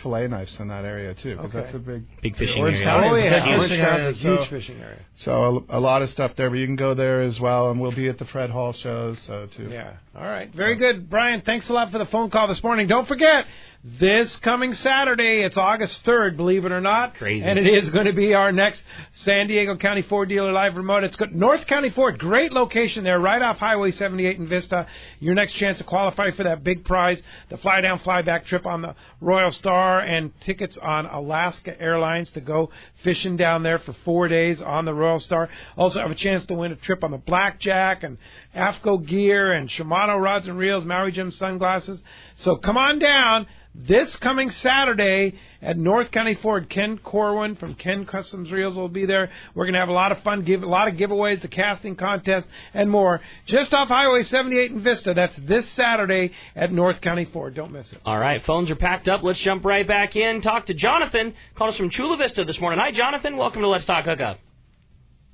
fillet knives in that area too, because that's a big fishing Orange area. County is a huge fishing area. So a lot of stuff there, but you can go there as well, and we'll be at the Fred Hall shows too. Yeah, all right, very good, Brian. Thanks a lot for the phone call this morning. Don't forget, this coming Saturday, it's August 3rd, believe it or not. Crazy. And it is going to be our next San Diego County Ford dealer live remote. It's got North County Ford, great location there, right off Highway 78 in Vista. Your next chance to qualify for that big prize, the fly down, fly back trip on the Royal Star, and tickets on Alaska Airlines to go fishing down there for 4 days on the Royal Star. Also have a chance to win a trip on the Blackjack and AFCO gear and Shimano rods and reels, Maui Jim sunglasses. So come on down. This coming Saturday at North County Ford, Ken Corwin from Ken Customs Reels will be there. We're going to have a lot of fun, a lot of giveaways, the casting contest, and more. Just off Highway 78 in Vista. That's this Saturday at North County Ford. Don't miss it. All right, phones are packed up. Let's jump right back in. Talk to Jonathan. Called us from Chula Vista this morning. Hi, Jonathan. Welcome to Let's Talk Hookup.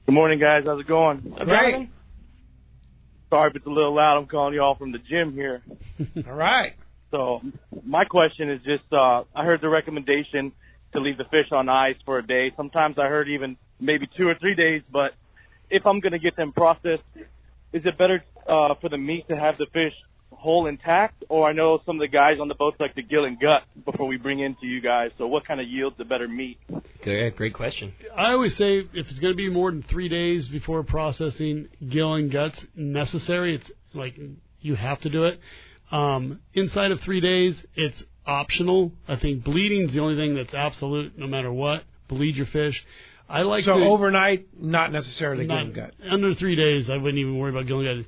Good morning, guys. How's it going? Great. Sorry if it's a little loud. I'm calling you all from the gym here. All right. So my question is just, I heard the recommendation to leave the fish on ice for a day. Sometimes I heard even maybe 2 or 3 days. But if I'm going to get them processed, is it better for the meat to have the fish whole intact? Or I know some of the guys on the boats like to gill and gut before we bring in to you guys. So what kind of yields the better meat? Great question. I always say if it's going to be more than 3 days before processing, gill and gut's necessary. It's like you have to do it. Inside of 3 days, it's optional. I think bleeding is the only thing that's absolute, no matter what. Bleed your fish. Overnight, not necessarily gill and gut. Under 3 days, I wouldn't even worry about gill and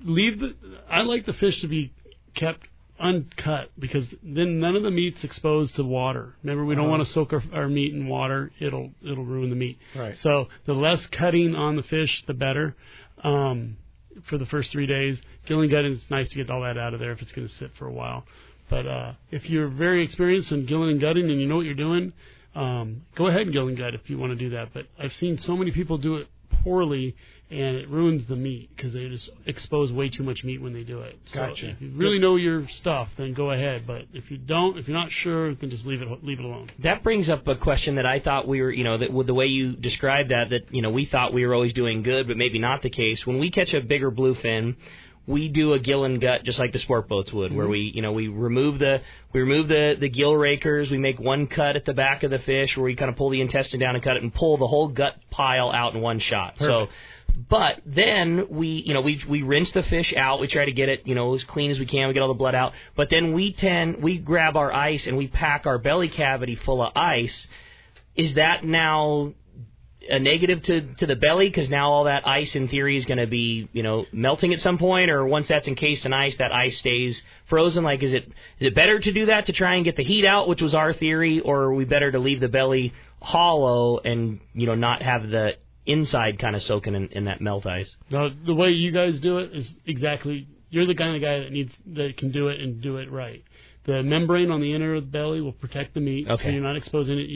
gut. I like the fish to be kept uncut because then none of the meat's exposed to water. Remember, we don't want to soak our meat in water. It'll ruin the meat. Right. So the less cutting on the fish, the better. For the first 3 days. Gill and gut, it's nice to get all that out of there if it's going to sit for a while. But if you're very experienced in gilling and gutting and you know what you're doing, go ahead and gill and gut if you want to do that. But I've seen so many people do it poorly, and it ruins the meat because they just expose way too much meat when they do it. Gotcha. So if you really know your stuff, then go ahead. But if you don't, if you're not sure, then just leave it alone. That brings up a question that I thought we were, that with the way you described that we thought we were always doing good, but maybe not the case. When we catch a bigger bluefin, we do a gill and gut just like the sport boats would, where we remove the gill rakers, we make one cut at the back of the fish where we kind of pull the intestine down and cut it and pull the whole gut pile out in one shot. Perfect. But then we rinse the fish out. We try to get it, as clean as we can. We get all the blood out. But then we grab our ice and we pack our belly cavity full of ice. Is that now a negative to the belly because now all that ice in theory is going to be melting at some point, or once that's encased in ice, that ice stays frozen? Like, is it better to do that to try and get the heat out, which was our theory, or are we better to leave the belly hollow and not have the inside kind of soaking in that melt ice? No, the way you guys do it is exactly. You're the kind of guy that can do it and do it right. The membrane on the inner of the belly will protect the meat, so you're not exposing it.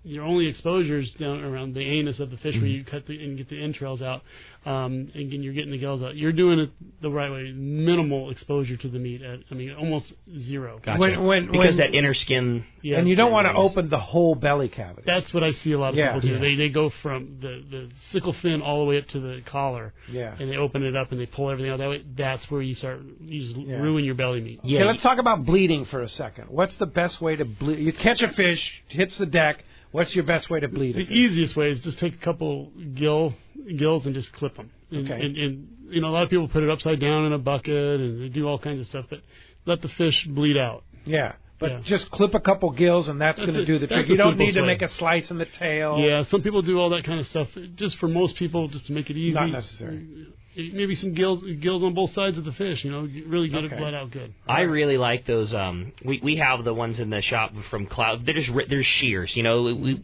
Your only exposure is down around the anus of the fish, where you cut and get the entrails out, and you're getting the gills out. You're doing it the right way. Minimal exposure to the meat. Almost zero. Gotcha. Because that inner skin. Yeah, and you don't want to open the whole belly cavity. That's what I see a lot of people do. Yeah. They go from the sickle fin all the way up to the collar. Yeah. And they open it up and they pull everything out that way. That's where you ruin your belly meat. Yeah. Okay, let's talk about bleeding for a second. What's the best way to bleed? You catch a fish, hits the deck. What's your best way to bleed it? The easiest way is just take a couple gills and just clip them. And a lot of people put it upside down in a bucket and they do all kinds of stuff, but let the fish bleed out. Yeah, but just clip a couple gills and that's going to do the trick. You don't need to make a slice in the tail. Yeah, some people do all that kind of stuff. Just for most people, just to make it easy. Not necessary. Maybe some gills on both sides of the fish, really get it bled out good. I really like those. We have the ones in the shop from Cloud. They're shears.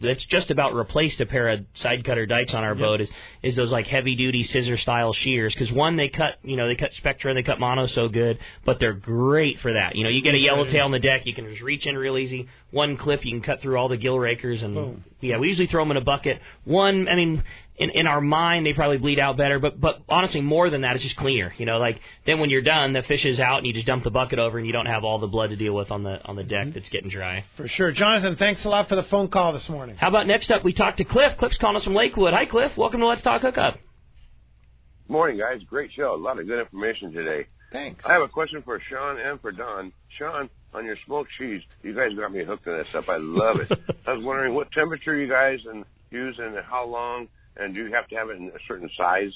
That's just about replaced a pair of side cutter dikes on our boat. Is those like heavy duty scissor style shears? Because one, they cut Spectra and they cut mono so good, but they're great for that. You get a yellowtail on the deck, you can just reach in real easy. One clip, you can cut through all the gill rakers, and boom. Yeah, we usually throw them in a bucket. In our mind, they probably bleed out better, but honestly, more than that, it's just cleaner. Then when you're done, the fish is out, and you just dump the bucket over, and you don't have all the blood to deal with on the deck that's getting dry. For sure. Jonathan, thanks a lot for the phone call this morning. How about next up, we talk to Cliff. Cliff's calling us from Lakewood. Hi, Cliff. Welcome to Let's Talk Hookup. Morning, guys. Great show. A lot of good information today. Thanks. I have a question for Sean and for Don. Sean, on your smoked cheese, you guys got me hooked on that stuff. I love it. I was wondering what temperature you guys use and how long, and do you have to have it in a certain size?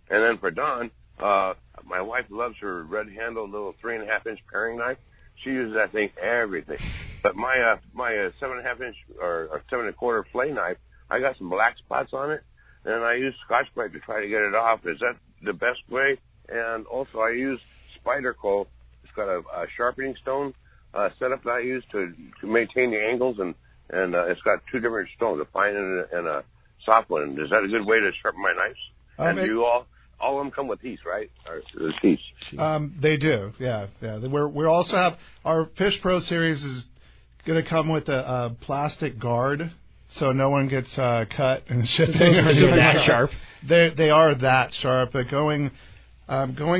And then for Don, my wife loves her red-handled little 3.5-inch paring knife. She uses that thing everything. But my 7.5-inch or 7.25 fillet knife, I got some black spots on it, and I use Scotch-Brite to try to get it off. Is that the best way? And also, I use Spider Coal. It's got a sharpening stone setup that I use to maintain the angles, and it's got two different stones, a fine and a soft one. Is that a good way to sharpen my knives? And do you all of them come with teeth, right? Or teeth? They do, yeah. We also have our Fish Pro series is going to come with a plastic guard, so no one gets cut and shipping. They're that sharp. They are that sharp, but going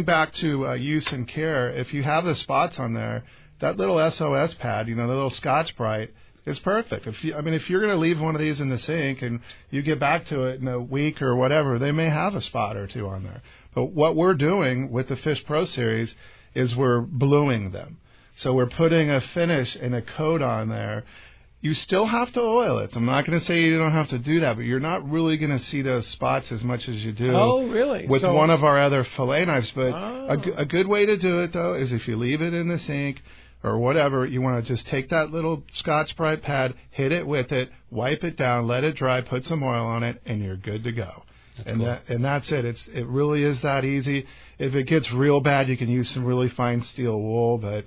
back to use and care, if you have the spots on there, that little SOS pad, the little Scotch-Brite, is perfect. If you're going to leave one of these in the sink and you get back to it in a week or whatever, they may have a spot or two on there. But what we're doing with the Fish Pro series is we're bluing them. So we're putting a finish and a coat on there. You still have to oil it. I'm not going to say you don't have to do that, but you're not really going to see those spots as much as you do with one of our other fillet knives. But a good way to do it, though, is if you leave it in the sink or whatever, you want to just take that little Scotch-Brite pad, hit it with it, wipe it down, let it dry, put some oil on it, and you're good to go. And that's it. It really is that easy. If it gets real bad, you can use some really fine steel wool, but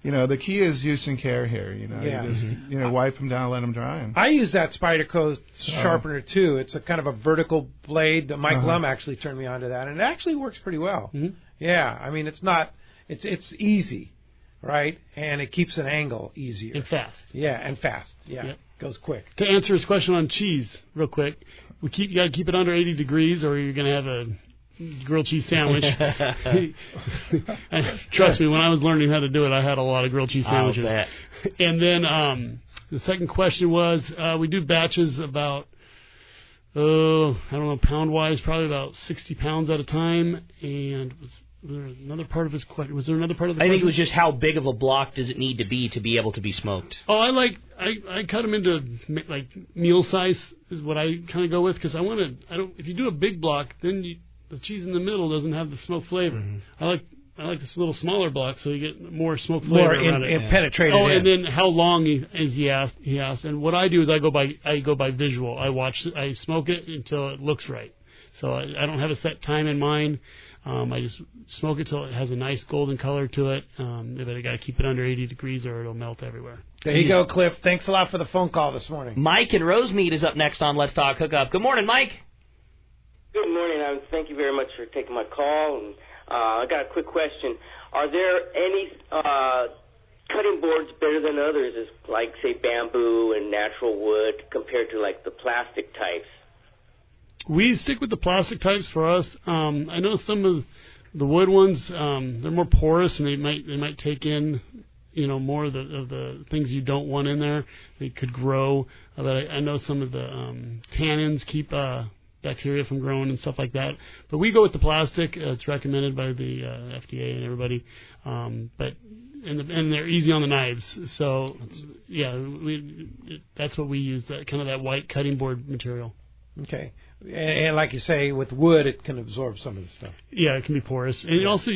the key is use and care here. You just wipe them down, let them dry. And I use that Spyderco sharpener too. It's a kind of a vertical blade. Mike Lum actually turned me onto that, and it actually works pretty well. Mm-hmm. Yeah, it's easy, right? And it keeps an angle easier and fast. Yeah, and fast. Yeah, yep. Goes quick. To answer his question on cheese, real quick, you got to keep it under 80 degrees, or you're going to have a grilled cheese sandwich. Trust me, when I was learning how to do it, I had a lot of grilled cheese sandwiches. And then the second question was, we do batches about, pound-wise, probably about 60 pounds at a time. And was there another part of his question? Was there another part of the question? I think it was just how big of a block does it need to be able to be smoked? Oh, I cut them into like meal size is what I kind of go with, because if you do a big block, then the cheese in the middle doesn't have the smoke flavor. Mm-hmm. I like this little smaller block so you get more smoke flavor around it. Penetrated. Oh, and then how long he asked. And what I do is I go by visual. I smoke it until it looks right. So I don't have a set time in mind. I just smoke it till it has a nice golden color to it. But I got to keep it under 80 degrees or it'll melt everywhere. There you go, Cliff. Thanks a lot for the phone call this morning. Mike in Rosemead is up next on Let's Talk Hookup. Good morning, Mike. Good morning. Thank you very much for taking my call. And I got a quick question. Are there any cutting boards better than others, like, say, bamboo and natural wood compared to, like, the plastic types? We stick with the plastic types for us. I know some of the wood ones, they're more porous, and they might take in, more of the things you don't want in there. They could grow. But I know some of the tannins keep bacteria from growing and stuff like that. But we go with the plastic. It's recommended by the FDA and everybody. But they're easy on the knives. So yeah, that's what we use. That white cutting board material. Okay. And like you say, with wood, it can absorb some of the stuff. Yeah, it can be porous, and it also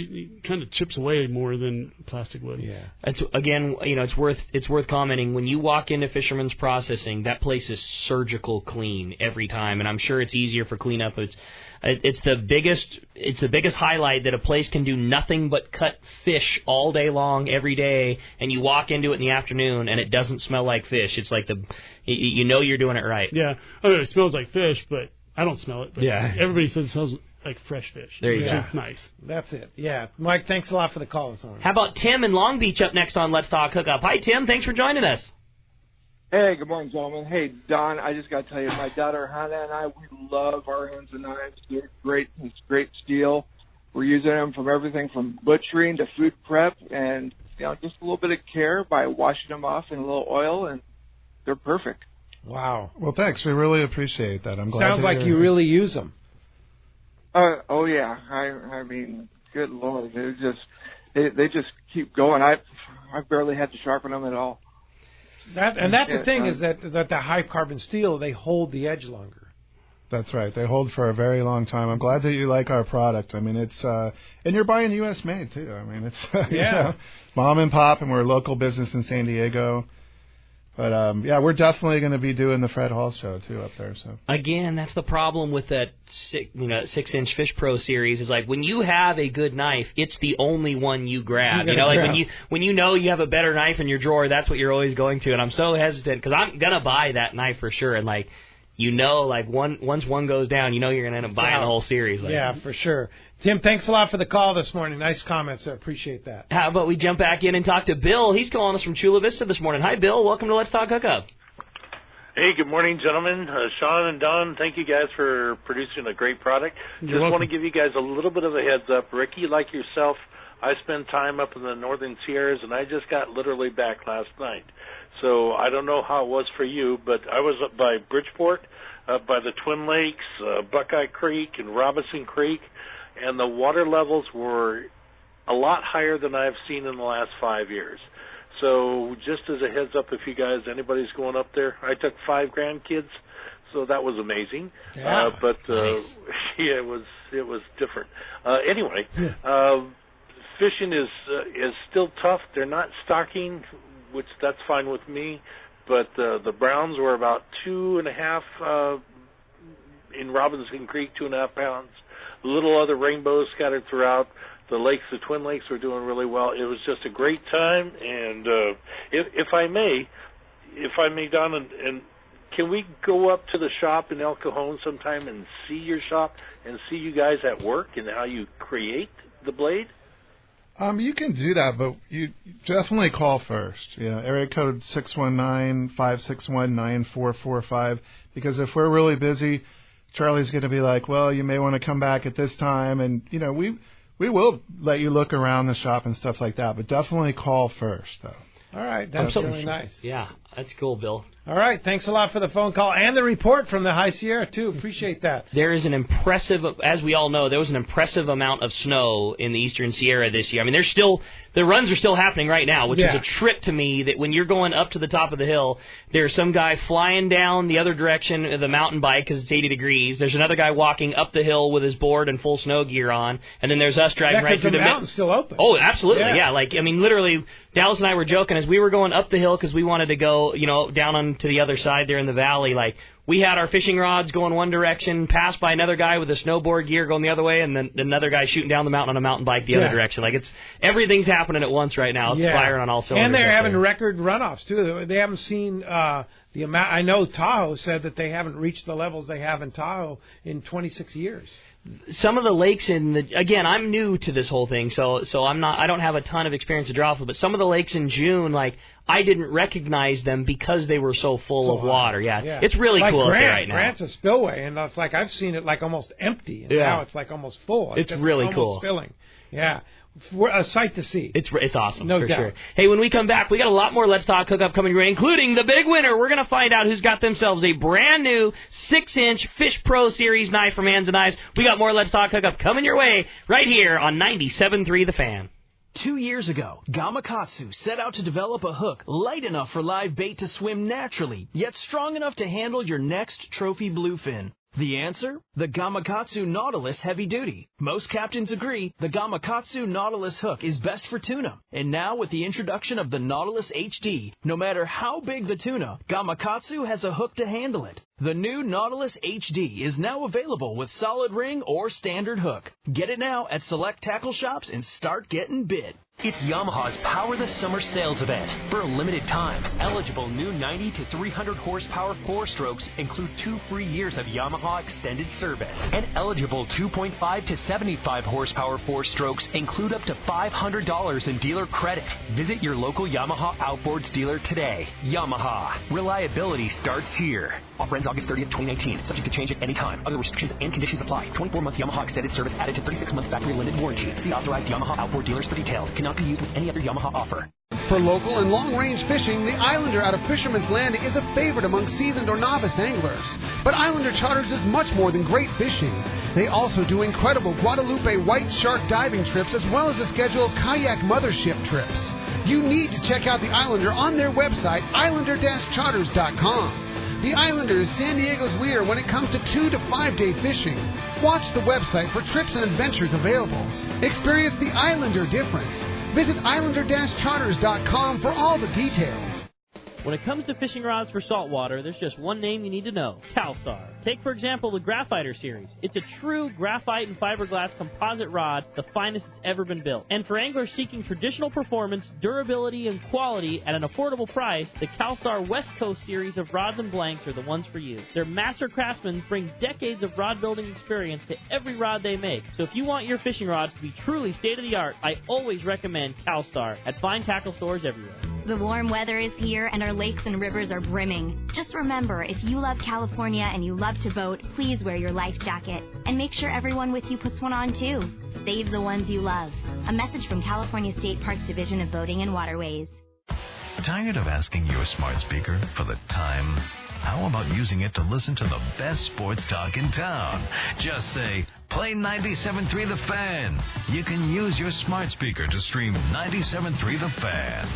kind of chips away more than plastic would. Yeah. Again, it's worth commenting. When you walk into Fisherman's Processing, that place is surgical clean every time, and I'm sure it's easier for cleanup. It's the biggest highlight that a place can do nothing but cut fish all day long every day, and you walk into it in the afternoon and it doesn't smell like fish. It's like you're doing it right. Yeah, it smells like fish, but I don't smell it. But yeah, everybody says it smells like fresh fish. There you go. Which is nice. That's it. Yeah, Mike, thanks a lot for the call this morning. How about Tim in Long Beach up next on Let's Talk Hookup? Hi, Tim. Thanks for joining us. Hey, good morning, gentlemen. Hey, Don, I just got to tell you, my daughter Hannah and I, we love our Anza knives. They're great. It's great steel. We're using them from everything from butchering to food prep, and just a little bit of care by washing them off in a little oil, and they're perfect. Wow. Well, thanks. We really appreciate that. I'm glad. Sounds like you really use them. Oh yeah. I mean, good Lord, they just keep going. I barely had to sharpen them at all. That's the thing is that the high carbon steel, they hold the edge longer. That's right. They hold for a very long time. I'm glad that you like our product. I mean, it's and you're buying U.S. made too. I mean, it's mom and pop, and we're a local business in San Diego. But we're definitely going to be doing the Fred Hall show too up there. So again, that's the problem with that 6-inch Fish Pro series is like when you have a good knife, it's the only one you grab. When you know you have a better knife in your drawer, that's what you're always going to. And I'm so hesitant because I'm gonna buy that knife for sure. And once one goes down, you're gonna end up buying the whole series. Yeah, for sure. Tim, thanks a lot for the call this morning. Nice comments. I appreciate that. How about we jump back in and talk to Bill? He's calling us from Chula Vista this morning. Hi, Bill. Welcome to Let's Talk Hookup. Hey, good morning, gentlemen. Sean and Don, thank you guys for producing a great product. Just want to give you guys a little bit of a heads up. Ricky, like yourself, I spend time up in the Northern Sierras, and I just got literally back last night. So I don't know how it was for you, but I was up by Bridgeport, up by the Twin Lakes, Buckeye Creek, and Robinson Creek, and the water levels were a lot higher than I've seen in the last 5 years. So just as a heads up, if you guys, anybody's going up there, I took 5 grandkids, so that was amazing. Yeah, nice. Yeah, it was different. Anyway, fishing is still tough. They're not stocking, which that's fine with me. But the browns were about 2.5 in Robinson Creek, 2.5 pounds. Little other rainbows scattered throughout. The lakes, the Twin Lakes, were doing really well. It was just a great time. And if I may, Don, and can we go up to the shop in El Cajon sometime and see your shop and see you guys at work and how you create the blade? You can do that, but you definitely call first. Area code 619-561-9445, because if we're really busy, Charlie's going to be like, well, you may want to come back at this time, and we will let you look around the shop and stuff like that, but definitely call first, though. All right, that's really nice. Yeah. That's cool, Bill. All right. Thanks a lot for the phone call and the report from the High Sierra, too. Appreciate that. There is an impressive, as we all know, there was an impressive amount of snow in the Eastern Sierra this year. I mean, the runs are still happening right now, which is a trip to me that when you're going up to the top of the hill, there's some guy flying down the other direction of the mountain bike because it's 80 degrees. There's another guy walking up the hill with his board and full snow gear on. And then there's us driving right through the mountain's still open. Oh, absolutely. Yeah. Like, I mean, literally, Dallas and I were joking as we were going up the hill because we wanted to go, down onto the other side there in the valley. Like, we had our fishing rods going one direction, passed by another guy with a snowboard gear going the other way, and then another guy shooting down the mountain on a mountain bike the other direction. Like, everything's happening at once right now. It's firing on all cylinders. And they're having record runoffs, too. They haven't seen the amount. I know Tahoe said that they haven't reached the levels they have in Tahoe in 26 years. Some of the lakes again, I'm new to this whole thing, so I don't have a ton of experience to draw from, but some of the lakes in June, like, I didn't recognize them because they were so full of water. Yeah. It's really like cool Grant, up there right now. Grant's a spillway, and it's like I've seen it like almost empty, and now it's like almost full. It's really cool. Spilling. Yeah. A sight to see. It's awesome, no for doubt. sure. Hey, when we come back, we got a lot more Let's Talk Hookup coming your way, including the big winner. We're going to find out who's got themselves a brand new 6-inch Fish Pro Series knife from Anza Knives. We got more Let's Talk Hookup coming your way right here on 97.3 The Fan. 2 years ago, Gamakatsu set out to develop a hook light enough for live bait to swim naturally, yet strong enough to handle your next trophy bluefin. The answer? The Gamakatsu Nautilus Heavy Duty. Most captains agree the Gamakatsu Nautilus hook is best for tuna. And now with the introduction of the Nautilus HD, no matter how big the tuna, Gamakatsu has a hook to handle it. The new Nautilus HD is now available with solid ring or standard hook. Get it now at select tackle shops and start getting bit. It's Yamaha's Power the Summer sales event. For a limited time, eligible new 90 to 300 horsepower 4-strokes include 2 free years of Yamaha extended service. And eligible 2.5 to 75 horsepower 4-strokes include up to $500 in dealer credit. Visit your local Yamaha Outboards dealer today. Yamaha. Reliability starts here. Offer ends August 30th, 2019. Subject to change at any time. Other restrictions and conditions apply. 24-month Yamaha extended service added to 36-month factory limited warranty. See authorized Yamaha Outboard dealers for details. Cannot be used with any other Yamaha offer. For local and long-range fishing, the Islander out of Fisherman's Landing is a favorite among seasoned or novice anglers. But Islander Charters is much more than great fishing. They also do incredible Guadalupe white shark diving trips as well as a schedule of kayak mothership trips. You need to check out the Islander on their website, islander-charters.com. The Islander is San Diego's leader when it comes to 2 to 5 day fishing. Watch the website for trips and adventures available. Experience the Islander difference. Visit islander-charters.com for all the details. When it comes to fishing rods for saltwater, there's just one name you need to know, CalStar. Take, for example, the Graphiter series. It's a true graphite and fiberglass composite rod, the finest it's ever been built. And for anglers seeking traditional performance, durability, and quality at an affordable price, the CalStar West Coast series of rods and blanks are the ones for you. Their master craftsmen bring decades of rod building experience to every rod they make. So if you want your fishing rods to be truly state-of-the-art, I always recommend CalStar at fine tackle stores everywhere. The warm weather is here and our lakes and rivers are brimming. Just remember, if you love California and you love to boat, please wear your life jacket. And make sure everyone with you puts one on too. Save the ones you love. A message from California State Parks Division of Boating and Waterways. Tired of asking your smart speaker for the time? How about using it to listen to the best sports talk in town? Just say, play 97.3 The Fan. You can use your smart speaker to stream 97.3 The Fan.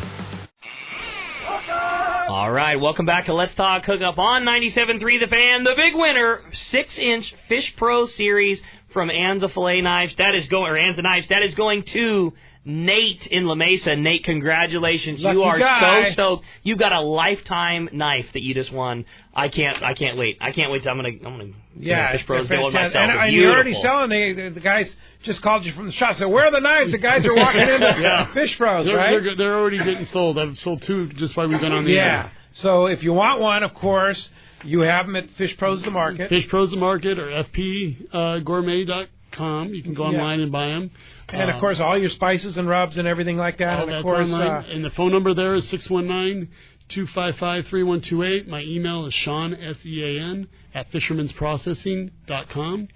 All right, welcome back to Let's Talk Hookup on 97.3 The Fan. The big winner, 6-inch Fish Pro Series from Anza Filet Knives. Anza Knives. That is going to Nate in La Mesa. Nate, congratulations. Lucky you are guy. so stoked. You've got a lifetime knife that you just won. I can't wait. I can't wait till I'm gonna Fish Pros get one myself. And you're already selling. The guys just called you from the shop. So where are the knives? The guys are walking into Fish Pros, right? They're already getting sold. I've sold 2 just while we've been on the air. So if you want one, of course, you have them at Fish Pros the Market. Fish Pros the Market or fpgourmet.com. You can go online and buy them. And, of course, all your spices and rubs and everything like that. And, of course, and the phone number there is 619-255-3128. My email is Sean, S-E-A-N, at fishermansprocessing.com.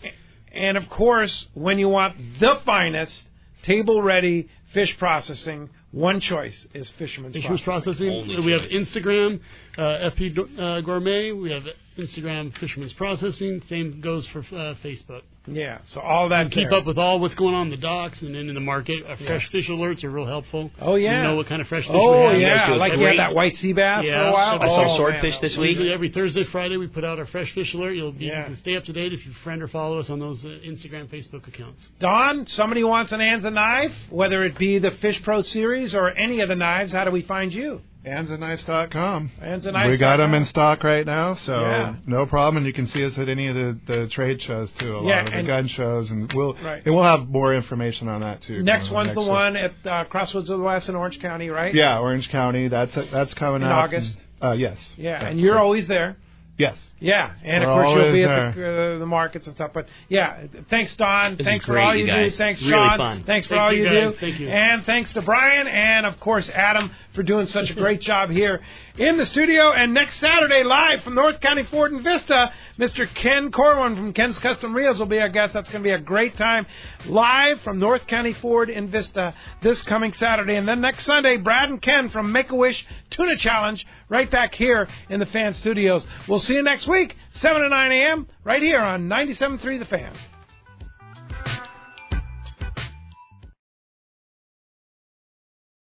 And, of course, when you want the finest table-ready fish processing, one choice is Fisherman's Processing. We have Instagram, FP Gourmet. We have Instagram Fisherman's Processing. Same goes for Facebook. Yeah, so all that. Keep up with all what's going on in the docks and then in the market. Our fresh fish alerts are real helpful. Oh, yeah. You know what kind of fresh fish we have. Oh, yeah, like you had that white sea bass for a while. I saw swordfish this week. Every Thursday, Friday, we put out our fresh fish alert. You can stay up to date if you friend or follow us on those Instagram, Facebook accounts. Don, somebody wants an Anza knife, whether it be the Fish Pro Series or any of the knives, how do we find you? AnzaKnives.com. AnzaKnives.com. We got them in stock right now, so no problem. And you can see us at any of the trade shows too, a lot of the gun shows, and we'll have more information on that too. Next one's the one at Crossroads of the West in Orange County, right? Yeah, Orange County. That's coming in out August. Yes. Yeah, and you're always there. Yes. Yeah, and of course you'll be at the markets and stuff. But yeah, thanks Don. Thanks for all you do. Thanks Sean. Really fun. Thanks for all you do. Thank you. And thanks to Brian and of course Adam for doing such a great job here in the studio. And next Saturday live from North County Ford and Vista, Mr. Ken Corwin from Ken's Custom Reels will be our guest. That's going to be a great time live from North County Ford and Vista this coming Saturday. And then next Sunday, Brad and Ken from Make-A-Wish Tuna Challenge right back here in the Fan Studios. We'll see you next week, 7 to 9 a.m. right here on 97.3 The Fan.